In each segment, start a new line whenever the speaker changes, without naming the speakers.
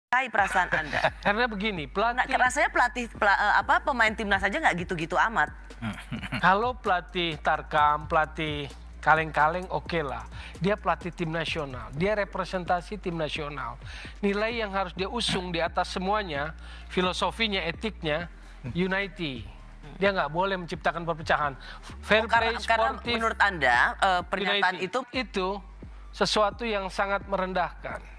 perasaan Anda?
Karena begini, pelatih
Rasanya pemain timnas saja nggak gitu-gitu amat.
kalau pelatih Tarkam, pelatih kaleng-kaleng oke lah. Dia pelatih tim nasional, dia representasi tim nasional. Nilai yang harus dia usung di atas semuanya, filosofinya, etiknya, unity. Dia nggak boleh menciptakan perpecahan. Fair play,
Karena
sportif,
menurut Anda pernyataan
unity.
itu
sesuatu yang sangat merendahkan.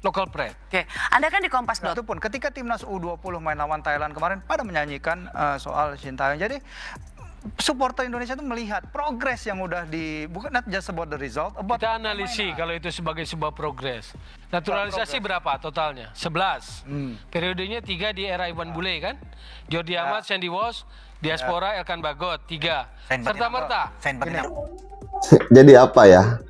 Local pride.
Oke, Anda kan di Kompas.
Itu pun ketika timnas U20 main lawan Thailand kemarin pada menyanyikan soal Sintayong. Jadi supporter Indonesia itu melihat progres yang udah bukan not just about the result, about
Kita analisi kalau itu sebagai sebuah progres. Naturalisasi berapa totalnya? 11. Periodenya 3 di era Iwan Bule kan? Jordi Amat, Sandy Walsh, Diaspora, Elkan Bagot, 3. Serta-merta.
Jadi apa ya?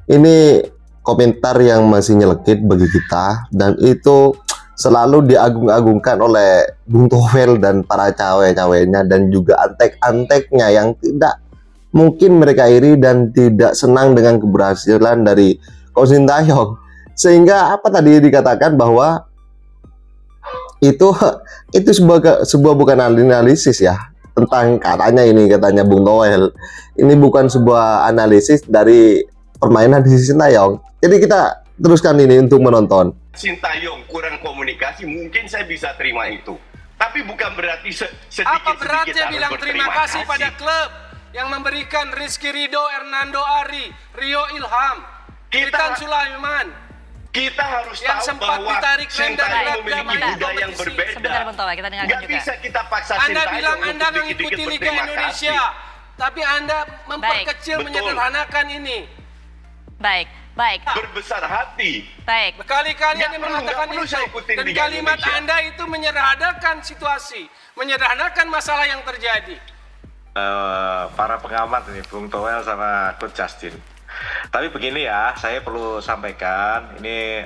Ini komentar yang masih nyelekit bagi kita, dan itu selalu diagung-agungkan oleh Bung Tovel dan para cawe-cawenya dan juga antek-anteknya yang tidak mungkin mereka iri dan tidak senang dengan keberhasilan dari Coach Sintayong. Sehingga apa tadi dikatakan bahwa itu sebuah bukan analisis ya tentang katanya Bung Tovel. Ini bukan sebuah analisis dari permainan di Sintayong. Jadi kita teruskan ini untuk menonton.
Sintayong kurang komunikasi, mungkin saya bisa terima itu. Tapi bukan berarti sedikit-sedikit
Apa beratnya
harus
bilang terima kasih pada klub yang memberikan Rizky Ridho, Hernando Ari, Rio Ilham, Witan Sulaiman.
Kita harus
yang
tahu
sempat
bahwa
ditarik
Sintayong memiliki budaya yang berbeda.
Sebentar Bung Tovel, kita dengarkan
Nggak
juga.
bisa kita paksa
Anda
Sintayong
bilang
untuk
Anda
dikit-dikit
mengikuti Liga
berterima
Indonesia,
kasih.
tapi Anda memperkecil,
Betul.
menyederhanakan ini.
Baik, baik.
Berbesar hati.
Baik.
Berkali-kali Anda
Nggak perlu
mengatakan
saya
itu.
ikutin
Dan
Liga
kalimat
Indonesia.
Anda itu menyederhanakan situasi, menyederhanakan masalah yang terjadi.
Para pengamat ini, Bung Tovel sama Coach Justin. Tapi begini ya, saya perlu sampaikan, ini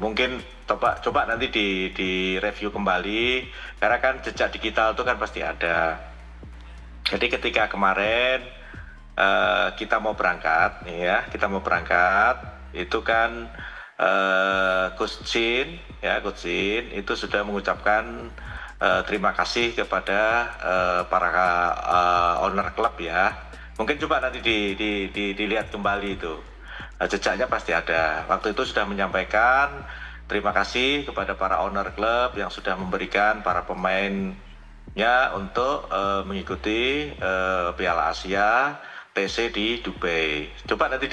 mungkin coba nanti di review kembali, karena kan jejak digital itu kan pasti ada. Jadi ketika kemarin kita mau berangkat, nih ya, itu kan Coach Jin itu sudah mengucapkan terima kasih kepada para owner klub ya. Mungkin coba nanti dilihat kembali itu. Jejaknya pasti ada. Waktu itu sudah menyampaikan terima kasih kepada para owner klub yang sudah memberikan para pemainnya untuk mengikuti Piala Asia TC di Dubai. Coba nanti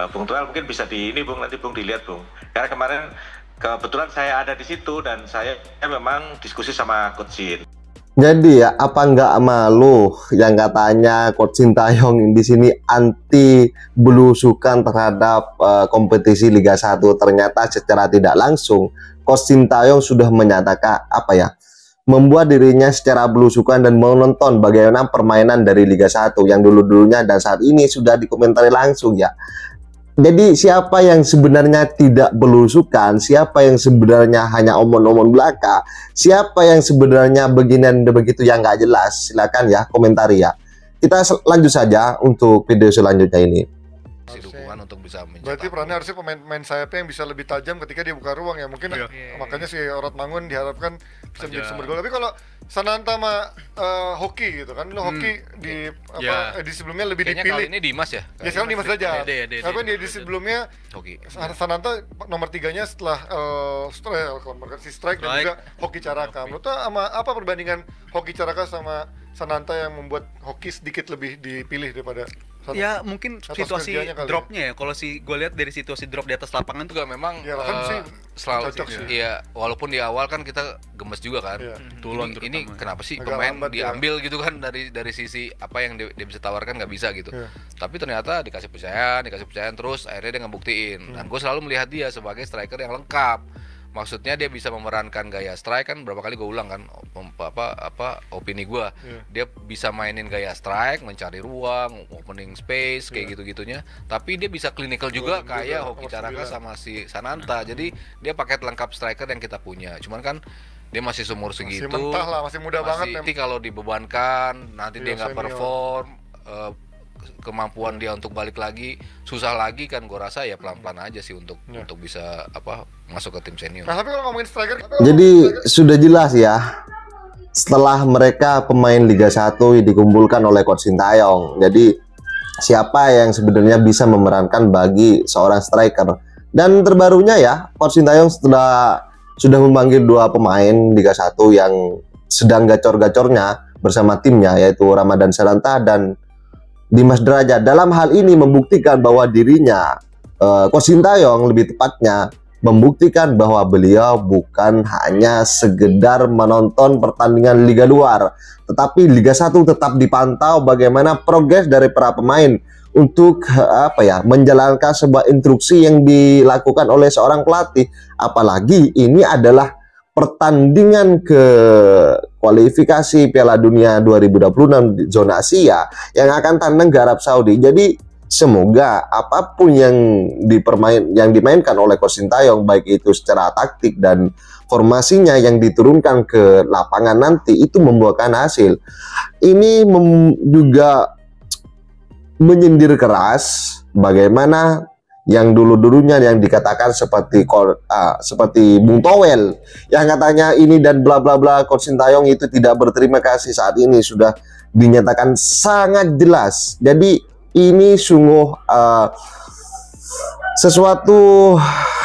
Bung Tovel mungkin bisa nanti Bung dilihat Bung. Karena kemarin kebetulan saya ada di situ dan saya memang diskusi sama Coach Jin.
Jadi ya, apa nggak malu yang katanya Coach Sintayong di sini anti belusukan terhadap kompetisi Liga 1? Ternyata secara tidak langsung Coach Sintayong sudah menyatakan membuat dirinya secara belusukan dan menonton bagaimana permainan dari Liga 1 yang dulu-dulunya dan saat ini sudah dikomentari langsung ya. Jadi siapa yang sebenarnya tidak belusukan, siapa yang sebenarnya hanya omong-omong belaka, siapa yang sebenarnya begini dan begitu yang nggak jelas, silakan ya komentari ya. Kita lanjut saja untuk video selanjutnya ini.
Dukungan untuk bisa mencetak.
Berarti perannya harusnya pemain sayapnya yang bisa lebih tajam ketika dia buka ruang ya, mungkin makanya si Orot Mangun diharapkan bisa menjadi sumber gol. Tapi kalau Sananta sama hoki gitu kan, hoki di di sebelumnya lebih
kayaknya
dipilih.
Kali ini Dimas ya?
Ya sekarang Dimas saja. Tapi di sebelumnya
hoki.
Sananta nomor 3-nya setelah strike dan juga Hoki Caraka. Menurut apa perbandingan Hoki Caraka sama Sananta yang membuat hoki sedikit lebih dipilih daripada Sananta?
Ya mungkin situasi dropnya ya. Kalau gue lihat dari situasi drop di atas lapangan tuh
memang
selalu
iya, walaupun di awal kan kita gemes juga kan. Ini kenapa sih pemain diambil gitu kan dari sisi apa yang dia bisa tawarkan nggak bisa gitu. Tapi ternyata dikasih percayaan terus akhirnya dia ngebuktiin. Dan gue selalu melihat dia sebagai striker yang lengkap. Maksudnya dia bisa memerankan gaya strike kan, berapa kali gue ulang kan opini gue. Dia bisa mainin gaya strike, mencari ruang, opening space kayak gitu-gitunya. Tapi dia bisa clinical juga kayak Hoki Caraka sama si Sananta. Jadi dia paket lengkap striker yang kita punya. Cuman kan dia masih seumur segitu.
Masih mentah lah, masih muda banget.
Nanti kalau dibebankan, nanti dia nggak perform. kemampuan dia untuk balik lagi susah lagi kan, gue rasa ya pelan-pelan aja sih untuk bisa masuk ke tim senior.
Nah, tapi kalau ngomongin striker,
jadi sudah jelas ya, setelah mereka pemain Liga 1 dikumpulkan oleh Coach Sintayong, jadi siapa yang sebenarnya bisa memerankan bagi seorang striker. Dan terbarunya ya, Coach Sintayong sudah memanggil 2 pemain Liga 1 yang sedang gacor-gacornya bersama timnya, yaitu Ramadan Sananta dan Dimas Derajat. Dalam hal ini membuktikan bahwa dirinya, Coach Sintayong lebih tepatnya, membuktikan bahwa beliau bukan hanya sekedar menonton pertandingan Liga luar, tetapi Liga 1 tetap dipantau bagaimana progres dari para pemain untuk menjalankan sebuah instruksi yang dilakukan oleh seorang pelatih. Apalagi ini adalah pertandingan ke kualifikasi Piala Dunia 2026 zona Asia yang akan tandang ke Arab Saudi. Jadi semoga apapun yang dimainkan oleh Coach Sintayong, baik itu secara taktik dan formasinya yang diturunkan ke lapangan nanti, itu membuahkan hasil. Ini juga menyindir keras bagaimana yang dulu-dulunya yang dikatakan seperti Bung Towel yang katanya ini dan bla bla bla, Coach Sintayong itu tidak berterima kasih, saat ini sudah dinyatakan sangat jelas. Jadi ini sungguh sesuatu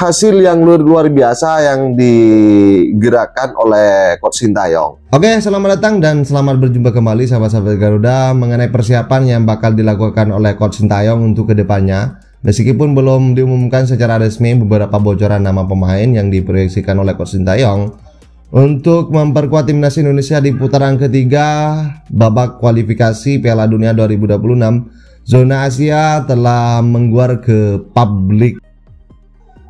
hasil yang luar biasa yang digerakkan oleh Coach Sintayong.
Oke, selamat datang dan selamat berjumpa kembali sahabat-sahabat Garuda mengenai persiapan yang bakal dilakukan oleh Coach Sintayong untuk kedepannya. Meskipun belum diumumkan secara resmi beberapa bocoran nama pemain yang diproyeksikan oleh Coach Sintayong untuk memperkuat timnas Indonesia di putaran ketiga babak kualifikasi Piala Dunia 2026 zona Asia telah mengguar ke publik.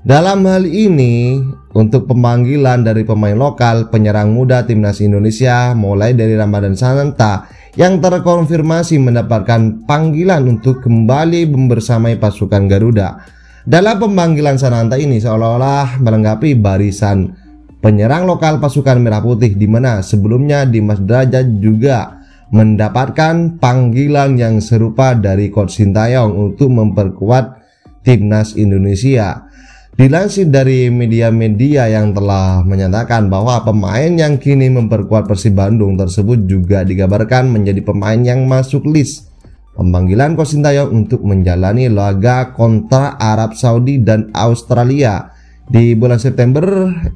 Dalam hal ini, untuk pemanggilan dari pemain lokal penyerang muda timnas Indonesia mulai dari Ramadan Sananta yang terkonfirmasi mendapatkan panggilan untuk kembali membersamai pasukan Garuda. Dalam pemanggilan Sananta ini seolah-olah melengkapi barisan penyerang lokal pasukan Merah Putih, di mana sebelumnya Dimas Derajat juga mendapatkan panggilan yang serupa dari Coach Sintayong untuk memperkuat timnas Indonesia. Dilansir dari media-media yang telah menyatakan bahwa pemain yang kini memperkuat Persib Bandung tersebut juga dikabarkan menjadi pemain yang masuk list pemanggilan Coach Sintayong untuk menjalani laga kontra Arab Saudi dan Australia di bulan September,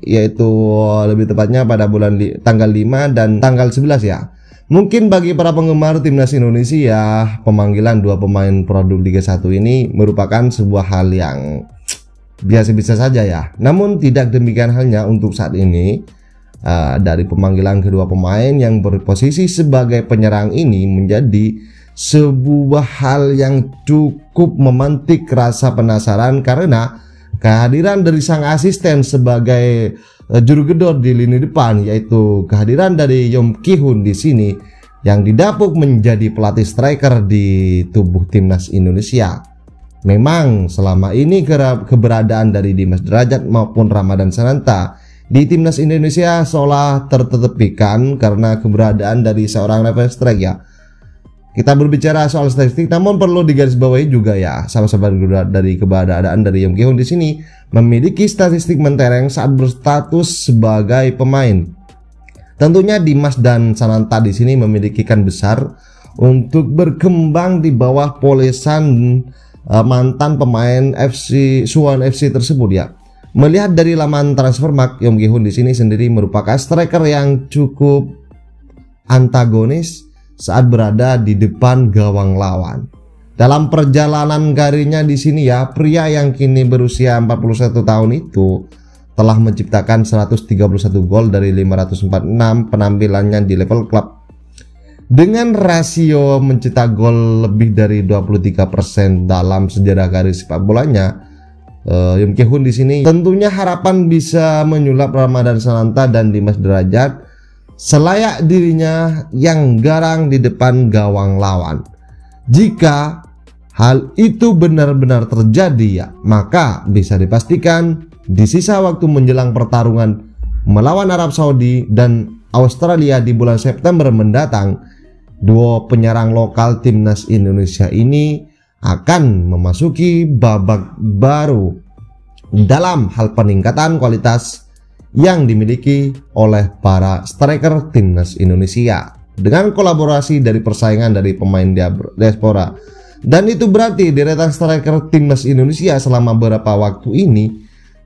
yaitu lebih tepatnya pada tanggal 5 dan tanggal 11 ya. Mungkin bagi para penggemar timnas Indonesia, pemanggilan 2 pemain produk Liga 1 ini merupakan sebuah hal yang biasa-biasa saja ya. Namun tidak demikian halnya untuk saat ini. Dari pemanggilan kedua pemain yang berposisi sebagai penyerang ini menjadi sebuah hal yang cukup memantik rasa penasaran, karena kehadiran dari sang asisten sebagai juru gedor di lini depan, yaitu kehadiran dari Yom Ki-hun di sini yang didapuk menjadi pelatih striker di tubuh timnas Indonesia. Memang selama ini keberadaan dari Dimas Derajat maupun Ramadan Sananta di timnas Indonesia seolah tertepikan karena keberadaan dari seorang level strike ya. Kita berbicara soal statistik, namun perlu digarisbawahi juga ya, sahabat-sahabat dari keberadaan dari Yom Ki-hun di sini memiliki statistik mentereng saat berstatus sebagai pemain. Tentunya Dimas dan Sananta di sini memiliki kan besar untuk berkembang di bawah polesan mantan pemain Suwon FC tersebut ya. Melihat dari laman Transfermarkt, Yom Ki-hun di sini sendiri merupakan striker yang cukup antagonis saat berada di depan gawang lawan. Dalam perjalanan karirnya di sini ya, pria yang kini berusia 41 tahun itu telah menciptakan 131 gol dari 546 penampilannya di level klub. Dengan rasio mencetak gol lebih dari 23% dalam sejarah karir sepak bolanya, Yom Ki-hun di sini tentunya harapan bisa menyulap Ramadan Sananta dan Dimas Derajat selayak dirinya yang garang di depan gawang lawan. Jika hal itu benar-benar terjadi ya, maka bisa dipastikan di sisa waktu menjelang pertarungan melawan Arab Saudi dan Australia di bulan September mendatang, duo penyerang lokal timnas Indonesia ini akan memasuki babak baru dalam hal peningkatan kualitas yang dimiliki oleh para striker timnas Indonesia dengan kolaborasi dari persaingan dari pemain diaspora. Dan itu berarti deretan striker timnas Indonesia selama beberapa waktu ini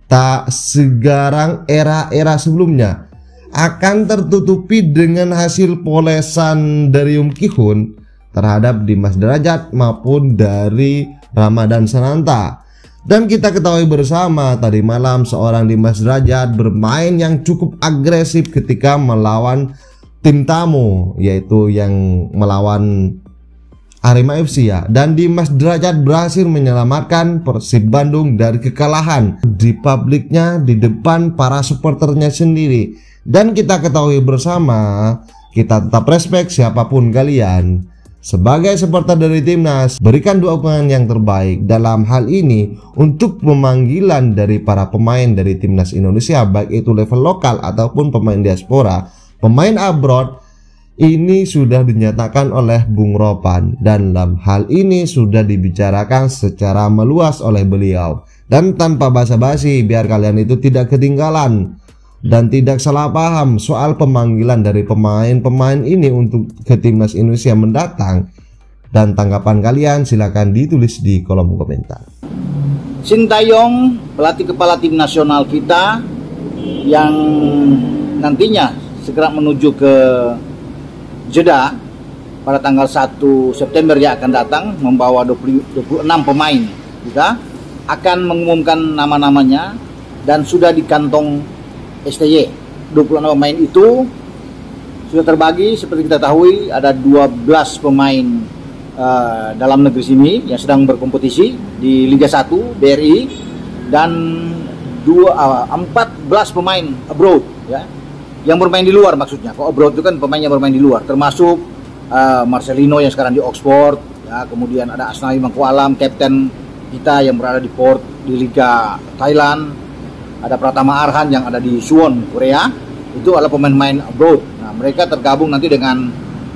tak segarang era-era sebelumnya akan tertutupi dengan hasil polesan dari Yum Ki-hun terhadap Dimas Derajat maupun dari Ramadan Sananta. Dan kita ketahui bersama tadi malam seorang Dimas Derajat bermain yang cukup agresif ketika melawan tim tamu, yaitu yang melawan Arema FC ya. Dan Dimas Derajat berhasil menyelamatkan Persib Bandung dari kekalahan di publiknya, di depan para supporternya sendiri. Dan kita ketahui bersama, kita tetap respect siapapun kalian. Sebagai supporter dari timnas, berikan dukungan yang terbaik dalam hal ini untuk pemanggilan dari para pemain dari timnas Indonesia, baik itu level lokal ataupun pemain diaspora, pemain abroad. Ini sudah dinyatakan oleh Bung Ropan dan dalam hal ini sudah dibicarakan secara meluas oleh beliau. Dan tanpa basa-basi, biar kalian itu tidak ketinggalan dan tidak salah paham soal pemanggilan dari pemain-pemain ini untuk ke timnas Indonesia mendatang. Dan tanggapan kalian silakan ditulis di kolom komentar.
Sintayong, pelatih kepala tim nasional kita yang nantinya segera menuju ke Jeddah pada tanggal 1 September yang akan datang membawa 26 pemain kita akan mengumumkan nama-namanya dan sudah di kantong STY. 26 pemain itu sudah terbagi seperti kita tahu, ada 12 pemain dalam negeri sini yang sedang berkompetisi di Liga 1 BRI dan 14 pemain abroad ya, yang bermain di luar maksudnya. Kalau abroad itu kan pemain yang bermain di luar, termasuk Marcelino yang sekarang di Oxford ya, kemudian ada Asnawi Mangku Alam, kapten kita yang berada di Port di Liga Thailand, ada Pratama Arhan yang ada di Suwon Korea. Itu adalah pemain-pemain abroad. Nah, mereka tergabung nanti dengan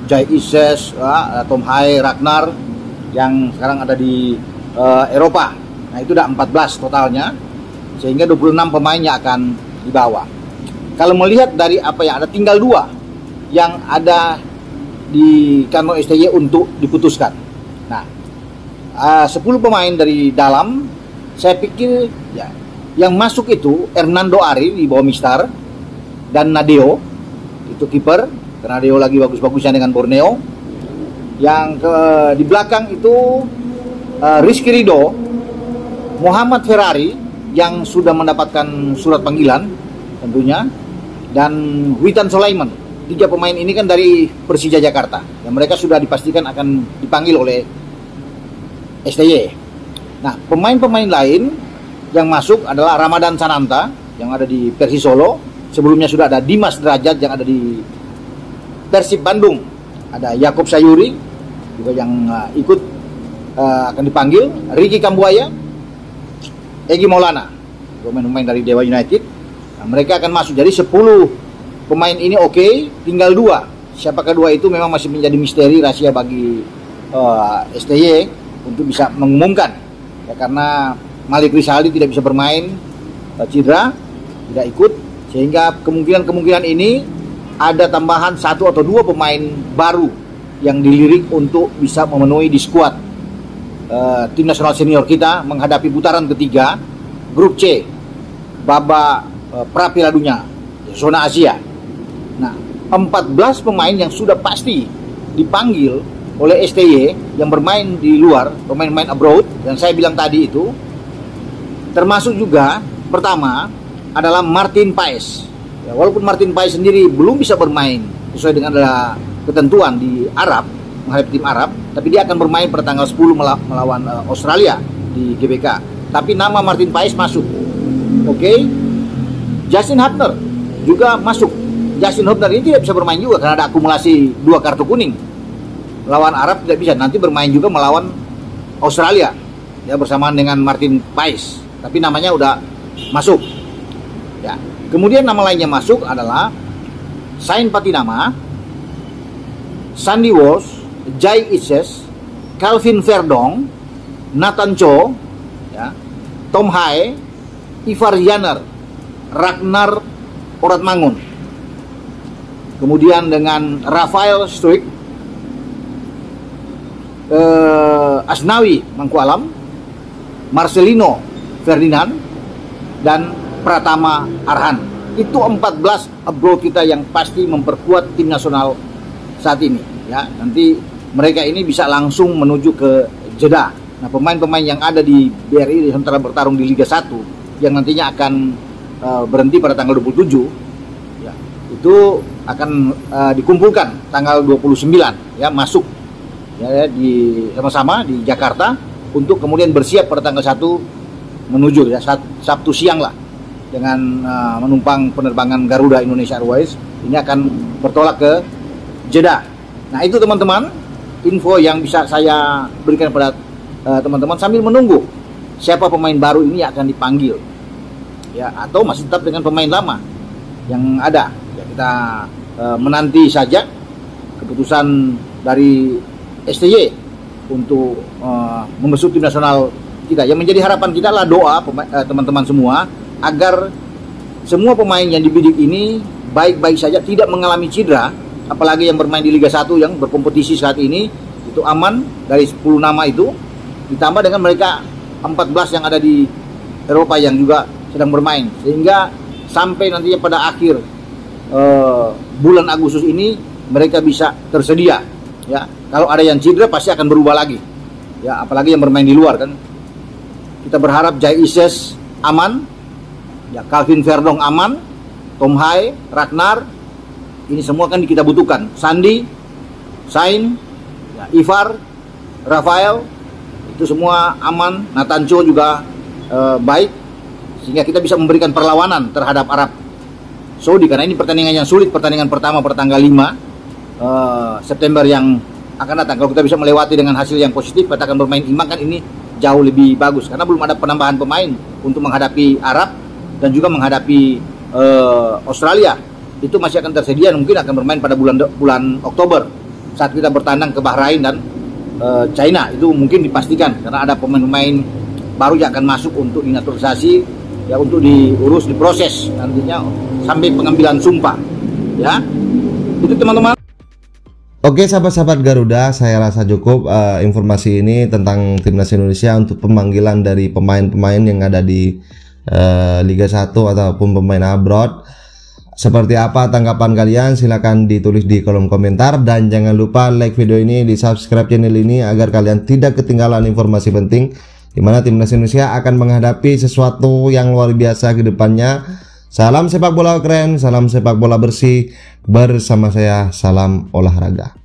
Jai Ises, Tom Hai, Ragnar yang sekarang ada di Eropa. Nah, itu udah 14 totalnya, sehingga 26 pemainnya akan dibawa. Kalau melihat dari apa yang ada, tinggal 2 yang ada di kantong STY untuk diputuskan. Nah, 10 pemain dari dalam, saya pikir ya, yang masuk itu Hernando Ari di bawah Mistar dan Nadeo, itu kiper, karena Nadeo lagi bagus-bagusnya dengan Borneo. Yang di belakang itu Rizky Ridho, Muhammad Ferrari yang sudah mendapatkan surat panggilan tentunya, dan Witan Sulaiman. 3 pemain ini kan dari Persija Jakarta yang mereka sudah dipastikan akan dipanggil oleh STY. Nah, pemain-pemain lain yang masuk adalah Ramadan Sananta yang ada di Persis Solo. Sebelumnya sudah ada Dimas Derajat yang ada di Persib Bandung. Ada Yakob Sayuri juga yang ikut akan dipanggil. Ricky Kambuaya, Egy Maulana, pemain-pemain dari Dewa United. Nah, mereka akan masuk. Jadi 10 pemain ini oke, tinggal 2. Siapakah 2 itu memang masih menjadi misteri rahasia bagi STY untuk bisa mengumumkan. Ya, karena Malik Rizaldi tidak bisa bermain, cedera, tidak ikut, sehingga kemungkinan ini ada tambahan 1 atau 2 pemain baru yang dilirik untuk bisa memenuhi di skuad tim nasional senior kita menghadapi putaran ketiga grup C babak pra Piala Dunia zona Asia. Nah, 14 pemain yang sudah pasti dipanggil oleh STY yang bermain di luar, pemain-pemain abroad yang saya bilang tadi itu, termasuk juga pertama adalah Martin Paes. Ya, walaupun Martin Paes sendiri belum bisa bermain sesuai dengan ketentuan di Arab, menghadapi tim Arab, tapi dia akan bermain pada tanggal 10 melawan Australia di GBK. Tapi nama Martin Paes masuk. Oke. Justin Hubner juga masuk. Justin Hubner ini tidak bisa bermain juga karena ada akumulasi 2 kartu kuning. Melawan Arab tidak bisa, nanti bermain juga melawan Australia ya bersamaan dengan Martin Paes. Tapi namanya udah masuk. Ya. Kemudian nama lainnya masuk adalah Sain Patinama, Sandy Walsh, Jai Ises, Calvin Verdong, Nathan Cho, ya, Tom Hai, Ivar Yaner, Ragnar Oratmangun. Kemudian dengan Rafael Struik, Asnawi Mangkualam, Marcelino Ferdinand, dan Pratama Arhan. Itu 14 abroad kita yang pasti memperkuat tim nasional saat ini. Ya, nanti mereka ini bisa langsung menuju ke Jeddah. Nah, pemain-pemain yang ada di BRI sementara bertarung di Liga 1 yang nantinya akan berhenti pada tanggal 27, ya, itu akan dikumpulkan tanggal 29, ya, masuk ya, di sama-sama di Jakarta untuk kemudian bersiap pada tanggal 1 menuju ya Sabtu siang lah dengan menumpang penerbangan Garuda Indonesia Airways. Ini akan bertolak ke Jeddah. Nah, itu teman-teman info yang bisa saya berikan pada teman-teman sambil menunggu siapa pemain baru ini akan dipanggil, ya, atau masih tetap dengan pemain lama yang ada. Ya, kita menanti saja keputusan dari STY untuk membesut tim nasional kita. Yang menjadi harapan kita adalah doa teman-teman semua agar semua pemain yang dibidik ini baik-baik saja, tidak mengalami cedera, apalagi yang bermain di Liga 1 yang berkompetisi saat ini itu aman dari 10 nama itu, ditambah dengan mereka 14 yang ada di Eropa yang juga sedang bermain, sehingga sampai nantinya pada akhir bulan Agustus ini mereka bisa tersedia. Ya, kalau ada yang cedera pasti akan berubah lagi. Ya, apalagi yang bermain di luar kan. Kita berharap Jai Ises aman, ya, Calvin Verdong aman, Tom Hai, Ragnar, ini semua kan kita butuhkan. Sandy, Sain, ya, Ivar, Rafael, itu semua aman. Nathan Cho juga baik, sehingga kita bisa memberikan perlawanan terhadap Arab Saudi, karena ini pertandingan yang sulit, pertandingan pertama pada tanggal 5 September yang akan datang. Kalau kita bisa melewati dengan hasil yang positif, kita akan bermain imbang, kan ini jauh lebih bagus, karena belum ada penambahan pemain untuk menghadapi Arab dan juga menghadapi Australia. Itu masih akan tersedia, mungkin akan bermain pada bulan Oktober saat kita bertandang ke Bahrain dan China. Itu mungkin dipastikan karena ada pemain-pemain baru yang akan masuk untuk dinaturalisasi, ya, untuk diurus, diproses nantinya sampai pengambilan sumpah. Ya, itu teman-teman.
Oke, sahabat-sahabat Garuda, saya rasa cukup informasi ini tentang Timnas Indonesia untuk pemanggilan dari pemain-pemain yang ada di Liga 1 ataupun pemain abroad. Seperti apa tanggapan kalian? Silahkan ditulis di kolom komentar, dan jangan lupa like video ini, di subscribe channel ini agar kalian tidak ketinggalan informasi penting di mana Timnas Indonesia akan menghadapi sesuatu yang luar biasa ke depannya. Salam sepak bola keren, salam sepak bola bersih. Bersama saya, salam olahraga.